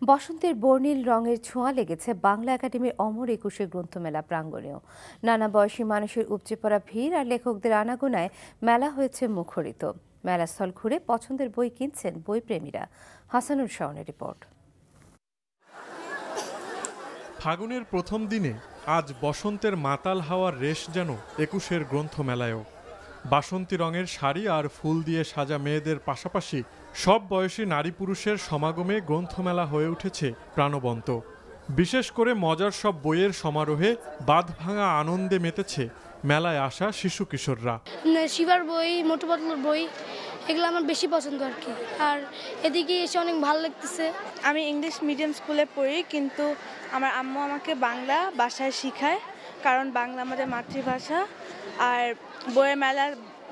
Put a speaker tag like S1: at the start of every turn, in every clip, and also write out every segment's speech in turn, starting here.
S1: বসন্তের বর্ণিল রঙের ছোঁয়া লেগেছে বাংলা একাডেমির অমর একুশে গ্রন্থমেলা প্রাঙ্গণেও। নানা বয়সী মানুষের উপচে পড়া ভিড় আর লেখকদের আনাগোনায় মেলা হয়েছে মুখরিত। মেলাস্থল ঘুরে পছন্দের বই কিনছেন বইপ্রেমীরা। হাসানুর শাওনের রিপোর্ট।
S2: ফাগুনের প্রথম দিনে আজ বসন্তের মাতাল হাওয়ার রেশ যেন একুশের গ্রন্থমেলায়ও। বাসন্তী রঙের শাড়ি আর ফুল দিয়ে সাজা মেয়েদের পাশাপাশি সব বয়সী নারী পুরুষের সমাগমে গ্রন্থমেলা হয়ে উঠেছে প্রাণবন্ত। বিশেষ করে মজার সব বইয়ের সমারোহে বাঁধভাঙা আনন্দে মেতেছে মেলায় আসা শিশু কিশোররা।
S3: শিবার বই, মোটু পাতলুর বই, এগুলো আমার বেশি পছন্দ আর কি। আর এদিকে এসে অনেক ভালো লাগতেছে।
S4: আমি ইংলিশ মিডিয়াম স্কুলে পড়ি, কিন্তু আমার আম্মু আমাকে বাংলা বাসায় শেখায়, কারণ বাংলা আমাদের মাতৃভাষা। আর বইয়ের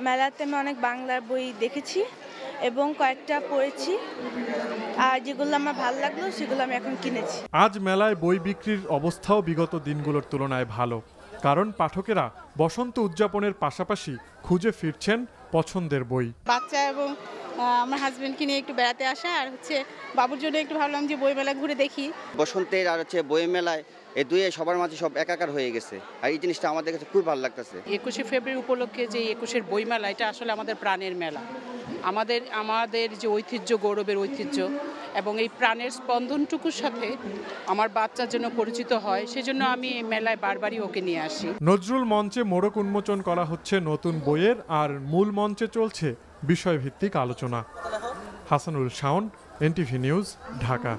S4: মেলাতে আমি অনেক বাংলার বই দেখেছি এবং কয়েকটা পড়েছি, আর যেগুলো আমার ভালো লাগলো সেগুলো আমি এখন কিনেছি।
S2: আজ মেলায় বই বিক্রির অবস্থাও বিগত দিনগুলোর তুলনায় ভালো, কারণ পাঠকেরা বসন্ত উদযাপনের পাশাপাশি খুঁজে ফিরছেন পছন্দের বই।
S5: বাচ্চা এবং আমার হাজবেন্ডকে নিয়ে একটু বেড়াতে আসা, আর বাবুর জন্য একটু ভাবলাম যে বই মেলা ঘুরে দেখি।
S6: বসন্তের আর বই মেলায় এই দুয়ে সবার মাঝে সব একাকার হয়ে গেছে, আর এই জিনিসটা আমাদের কাছে খুব ভালো লাগতেছে।
S7: 21শে ফেব্রুয়ারি উপলক্ষে যে 21-এর বই মেলা, এটা আসলে আমাদের প্রাণের মেলা। আমাদের যে ঐতিহ্য, গৌরবের ঐতিহ্য এবং এই প্রাণের স্পন্দনটুকুর সাথে আমার বাচ্চার জন্য পরিচিত হয়, সেজন্য আমি এই মেলায় বারবারই ওকে নিয়ে আসি।
S2: নজরুল মঞ্চে মোড়ক উন্মোচন করা হচ্ছে নতুন বইয়ের, আর মূল মঞ্চে চলছে বিষয়ভিত্তিক আলোচনা। Hasanul Shaon, NTV news, Dhaka.